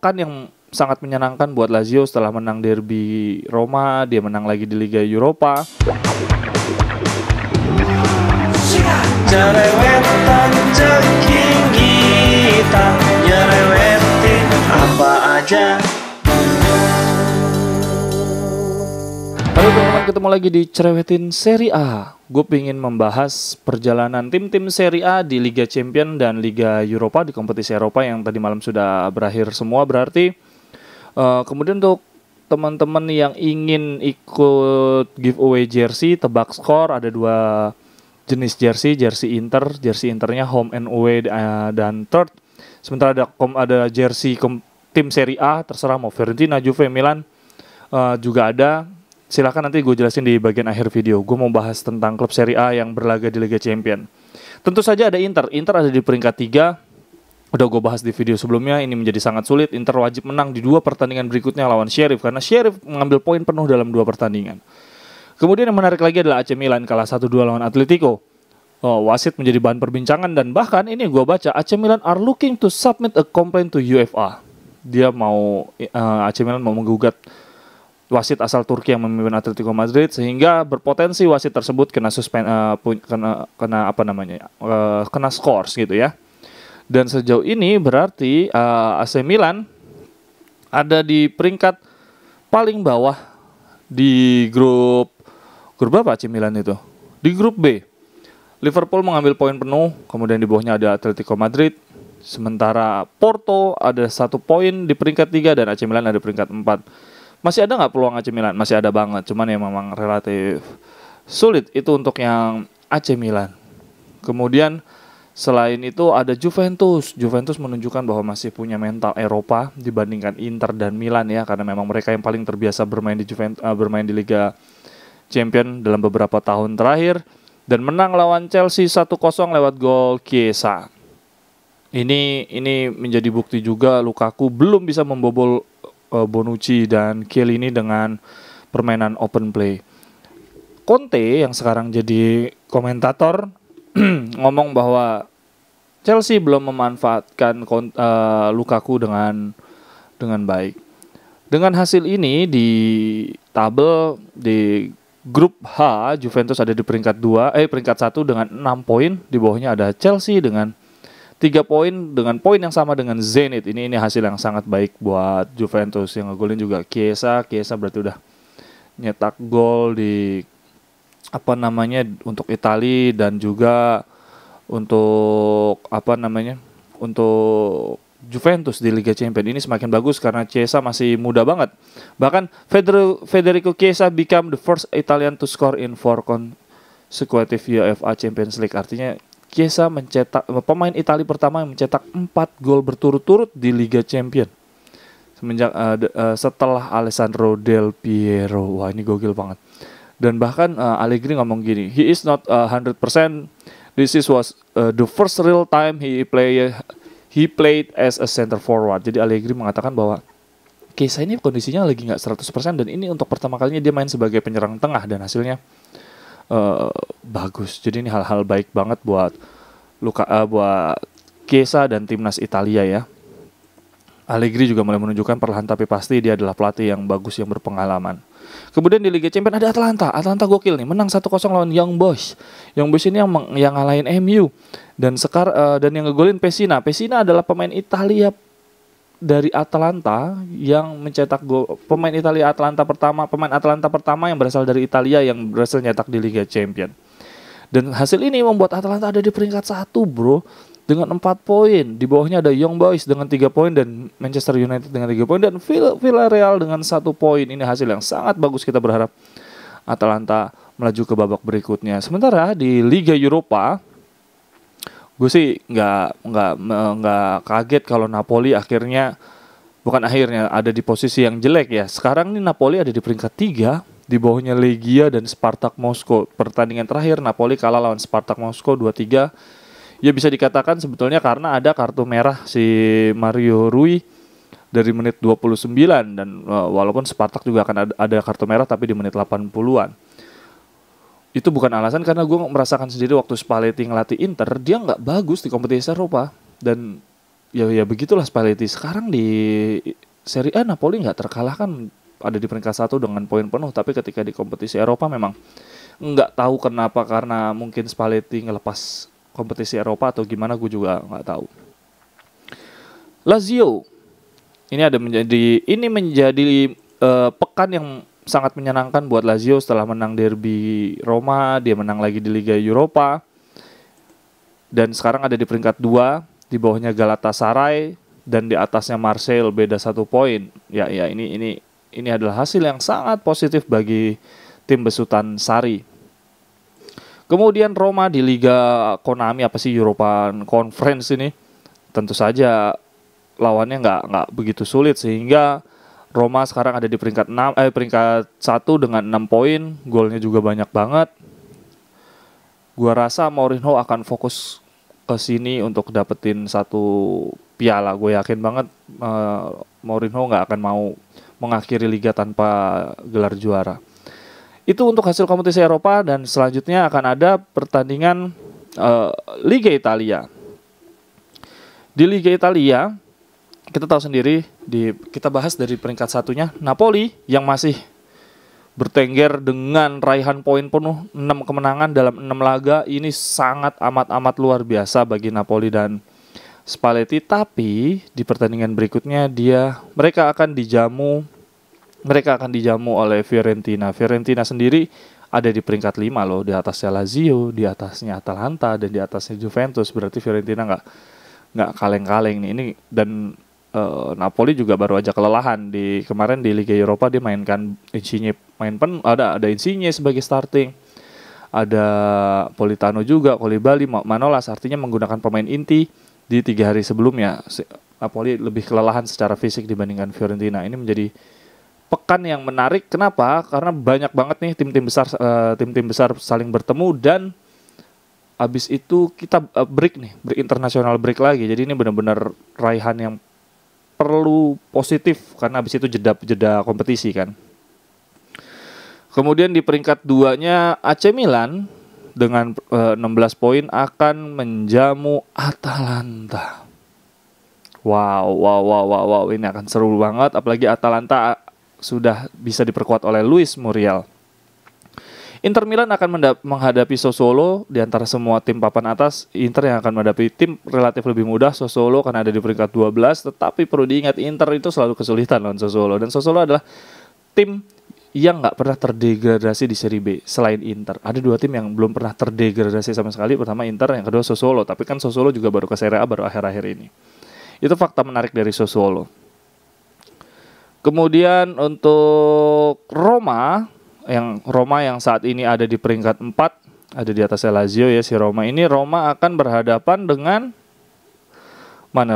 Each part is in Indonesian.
pekan yang sangat menyenangkan buat Lazio setelah menang derby Roma, dia menang lagi di Liga Eropa. Jerewetan ceking kita, nyerewetin apa aja. Halo teman-teman, ketemu lagi di Cerewetin Serie A. Gue pengen membahas perjalanan tim-tim Serie A di Liga Champions dan Liga Eropa, di kompetisi Eropa yang tadi malam sudah berakhir semua. Berarti kemudian untuk teman-teman yang ingin ikut giveaway jersey, tebak skor, ada dua jenis jersey Internya home and away dan third. Sementara ada jersey tim Serie A, terserah mau Fiorentina, Juve, Milan juga ada. Silakan nanti gue jelasin di bagian akhir video. Gue mau bahas tentang klub Serie A yang berlaga di Liga Champions. Tentu saja ada Inter ada di peringkat 3. Udah gue bahas di video sebelumnya, ini menjadi sangat sulit. Inter wajib menang di 2 pertandingan berikutnya lawan Sheriff, karena Sheriff mengambil poin penuh dalam 2 pertandingan. Kemudian yang menarik lagi adalah AC Milan kalah 1-2 lawan Atletico. Wasit menjadi bahan perbincangan, dan bahkan ini gue baca AC Milan are looking to submit a complaint to UEFA. AC Milan mau menggugat wasit asal Turki yang memimpin Atletico Madrid, sehingga berpotensi wasit tersebut kena kena scores gitu ya. Dan sejauh ini berarti AC Milan ada di peringkat paling bawah di grup berapa AC Milan itu? Di grup B. Liverpool mengambil poin penuh, kemudian di bawahnya ada Atletico Madrid. Sementara Porto ada 1 poin di peringkat 3 dan AC Milan ada peringkat 4. Masih ada nggak peluang AC Milan? Masih ada banget, cuman ya memang relatif sulit itu untuk yang AC Milan. Kemudian selain itu ada Juventus. Juventus menunjukkan bahwa masih punya mental Eropa dibandingkan Inter dan Milan ya, karena memang mereka yang paling terbiasa bermain di Liga Champions dalam beberapa tahun terakhir, dan menang lawan Chelsea 1-0 lewat gol Chiesa. Ini menjadi bukti juga Lukaku belum bisa membobol Bonucci dan Chiellini dengan permainan open play. Conte yang sekarang jadi komentator ngomong bahwa Chelsea belum memanfaatkan Lukaku dengan baik. Dengan hasil ini di tabel di grup H, Juventus ada di peringkat 1 dengan 6 poin, di bawahnya ada Chelsea dengan 3 poin dengan poin yang sama dengan Zenit. Ini hasil yang sangat baik buat Juventus. Yang ngegolin juga Chiesa berarti udah nyetak gol di untuk Italia dan juga untuk untuk Juventus di Liga Champions. Ini semakin bagus karena Chiesa masih muda banget. Bahkan Federico Chiesa become the first Italian to score in 4 consecutive UEFA Champions League. Artinya Chiesa pemain Italia pertama yang mencetak 4 gol berturut-turut di Liga Champions setelah Alessandro Del Piero. Wah, ini gokil banget. Dan bahkan Allegri ngomong gini, he is not 100%. This was the first real time he played as a center forward. Jadi Allegri mengatakan bahwa Chiesa ini kondisinya lagi nggak 100%, dan ini untuk pertama kalinya dia main sebagai penyerang tengah dan hasilnya bagus. Jadi ini hal-hal baik banget buat Chiesa dan timnas Italia ya. Allegri juga mulai menunjukkan perlahan tapi pasti dia adalah pelatih yang bagus, yang berpengalaman. Kemudian di Liga Champions ada Atlanta gokil nih, menang 1-0 lawan Young Boys. Young Boys ini yang ngalahin MU dan yang ngegolin Pessina. Pessina adalah pemain Italia dari Atalanta yang mencetak gol, pemain Atalanta pertama yang berasal dari Italia yang berhasil nyetak di Liga Champions. Dan hasil ini membuat Atalanta ada di peringkat 1 bro, dengan 4 poin. Di bawahnya ada Young Boys dengan 3 poin dan Manchester United dengan 3 poin dan Villarreal dengan 1 poin. Ini hasil yang sangat bagus, kita berharap Atalanta melaju ke babak berikutnya. Sementara di Liga Eropa, gue sih nggak kaget kalau Napoli ada di posisi yang jelek ya. Sekarang nih Napoli ada di peringkat 3, di bawahnya Legia dan Spartak Moskow. Pertandingan terakhir Napoli kalah lawan Spartak Moskow 2-3. Ya bisa dikatakan sebetulnya karena ada kartu merah si Mario Rui dari menit 29, dan walaupun Spartak juga akan ada kartu merah tapi di menit 80-an. Itu bukan alasan, karena gue merasakan sendiri waktu Spalletti ngelatih Inter, dia nggak bagus di kompetisi Eropa. Dan ya begitulah Spalletti. Sekarang di Serie A Napoli nggak terkalahkan, ada di peringkat 1 dengan poin penuh, tapi ketika di kompetisi Eropa memang nggak tahu kenapa, karena mungkin Spalletti ngelepas kompetisi Eropa atau gimana, gue juga nggak tahu. Lazio ini menjadi pekan yang sangat menyenangkan buat Lazio setelah menang derby Roma, dia menang lagi di Liga Eropa dan sekarang ada di peringkat 2, di bawahnya Galatasaray dan di atasnya Marseille, beda 1 poin. Ya ini adalah hasil yang sangat positif bagi tim besutan Sarri. Kemudian Roma di Liga Konami, apa sih, European Conference ini, tentu saja lawannya nggak begitu sulit, sehingga Roma sekarang ada di peringkat 1 dengan 6 poin, golnya juga banyak banget. Gua rasa Mourinho akan fokus ke sini untuk dapetin 1 piala. Gue yakin banget Mourinho nggak akan mau mengakhiri liga tanpa gelar juara. Itu untuk hasil kompetisi Eropa, dan selanjutnya akan ada pertandingan Liga Italia. Di Liga Italia kita tahu sendiri, kita bahas dari peringkat 1-nya Napoli yang masih bertengger dengan raihan poin penuh, 6 kemenangan dalam 6 laga. Ini sangat amat luar biasa bagi Napoli dan Spalletti. Tapi di pertandingan berikutnya mereka akan dijamu oleh Fiorentina. Fiorentina sendiri ada di peringkat 5 loh, di atasnya Lazio, di atasnya Atalanta, dan di atasnya Juventus. Berarti Fiorentina nggak kaleng-kaleng nih. Ini dan Napoli juga baru aja kelelahan kemarin di Liga Eropa. Dia mainkan Insigne, ada Insigne sebagai starting, ada Politano juga, Koulibaly, Manolas, artinya menggunakan pemain inti di 3 hari sebelumnya. Napoli lebih kelelahan secara fisik dibandingkan Fiorentina. Ini menjadi pekan yang menarik. Kenapa? Karena banyak banget nih tim-tim besar saling bertemu, dan abis itu kita break internasional break lagi. Jadi ini benar-benar raihan yang perlu positif, karena abis itu jeda kompetisi kan. Kemudian di peringkat 2-nya AC Milan dengan 16 poin akan menjamu Atalanta. Wow, ini akan seru banget, apalagi Atalanta sudah bisa diperkuat oleh Luis Muriel. Inter Milan akan menghadapi Sassuolo. Di antara semua tim papan atas, Inter yang akan menghadapi tim relatif lebih mudah, Sassuolo, karena ada di peringkat 12. Tetapi perlu diingat, Inter itu selalu kesulitan lawan Sassuolo, dan Sassuolo adalah tim yang nggak pernah terdegradasi di Serie B. Selain Inter, ada 2 tim yang belum pernah terdegradasi sama sekali. Pertama Inter, yang kedua Sassuolo. Tapi kan Sassuolo juga baru ke Serie A baru akhir-akhir ini. Itu fakta menarik dari Sassuolo. Kemudian untuk Roma yang saat ini ada di peringkat 4, ada di atasnya Lazio ya si Roma ini. Roma akan berhadapan dengan mana?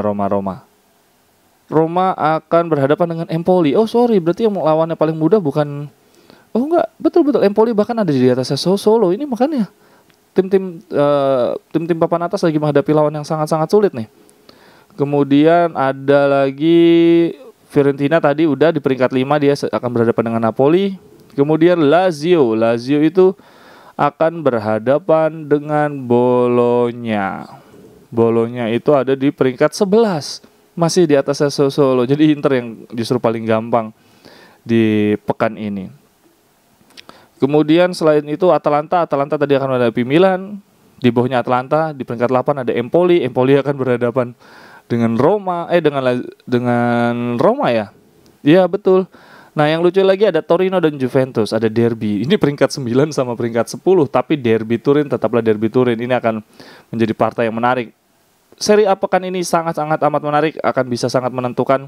Roma akan berhadapan dengan Empoli. Oh sorry, berarti yang lawannya paling mudah bukan. Oh enggak, betul Empoli bahkan ada di atasnya Sassuolo. Ini makanya tim-tim papan atas lagi menghadapi lawan yang sangat-sangat sulit nih. Kemudian ada lagi Fiorentina, tadi udah di peringkat 5, dia akan berhadapan dengan Napoli. Kemudian Lazio itu akan berhadapan dengan Bologna. Bologna itu ada di peringkat 11, masih di atas Sassuolo. Jadi Inter yang justru paling gampang di pekan ini. Kemudian selain itu Atalanta tadi akan menghadapi Milan. Di bawahnya Atalanta di peringkat 8 ada Empoli akan berhadapan dengan Roma, dengan Roma ya. Iya betul. Nah yang lucu lagi ada Torino dan Juventus, ada derby. Ini peringkat 9 sama peringkat 10, tapi derby Turin tetaplah derby Turin. Ini akan menjadi partai yang menarik. Serie A pekan ini sangat-sangat amat menarik, akan bisa sangat menentukan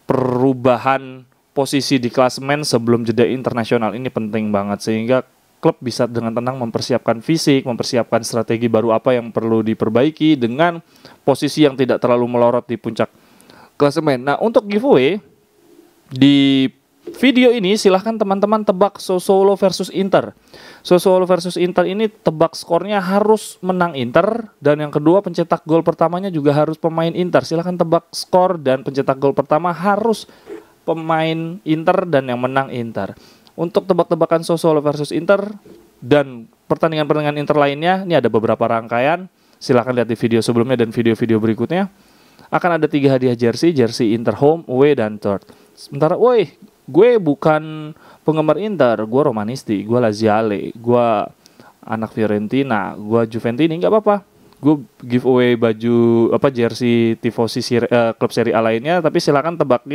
perubahan posisi di klasemen sebelum jeda internasional. Ini penting banget, sehingga klub bisa dengan tenang mempersiapkan fisik, mempersiapkan strategi baru apa yang perlu diperbaiki dengan posisi yang tidak terlalu melorot di puncak klasemen. Nah untuk giveaway di video ini silahkan teman-teman tebak Sassuolo versus Inter. Sassuolo versus Inter ini tebak skornya harus menang Inter, dan yang kedua pencetak gol pertamanya juga harus pemain Inter. Silahkan tebak skor, dan pencetak gol pertama harus pemain Inter dan yang menang Inter. Untuk tebak-tebakan Sassuolo versus Inter dan pertandingan-pertandingan Inter lainnya, ini ada beberapa rangkaian. Silahkan lihat di video sebelumnya dan video-video berikutnya. akan ada 3 hadiah jersey Inter home, away, dan third. Sementara, woi, gue bukan penggemar Inter, gue Romanisti, gue Laziale, gue anak Fiorentina, gue Juventini, nggak apa-apa. Gue giveaway baju jersey tifosi klub Serie A lainnya, tapi silakan tebak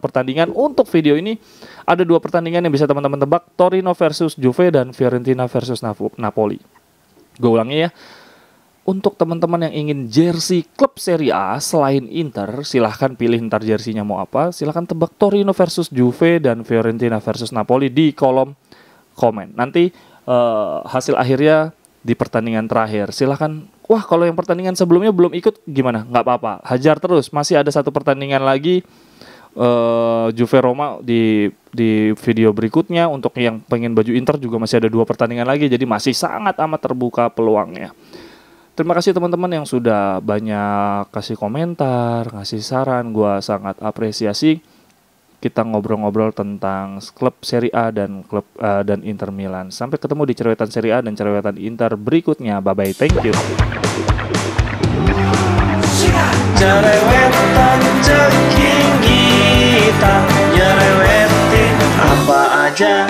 pertandingan. Untuk video ini ada 2 pertandingan yang bisa teman-teman tebak, Torino versus Juve dan Fiorentina versus Napoli. Gue ulangi ya. Untuk teman-teman yang ingin jersey klub Serie A selain Inter, silahkan pilih ntar jersinya mau apa. Silahkan tebak Torino versus Juve dan Fiorentina versus Napoli di kolom komen. Nanti hasil akhirnya di pertandingan terakhir. Silahkan. Wah, kalau yang pertandingan sebelumnya belum ikut gimana? Nggak apa-apa, hajar terus. Masih ada 1 pertandingan lagi Juve Roma di video berikutnya. Untuk yang pengen baju Inter juga masih ada 2 pertandingan lagi. Jadi masih sangat amat terbuka peluangnya. Terima kasih teman-teman yang sudah banyak kasih komentar, ngasih saran. Gua sangat apresiasi. Kita ngobrol-ngobrol tentang klub Serie A dan dan Inter Milan. Sampai ketemu di cerewetan Serie A dan cerewetan Inter berikutnya. Bye-bye, thank you. Cerewetan ceking kita, nyerewetin apa aja.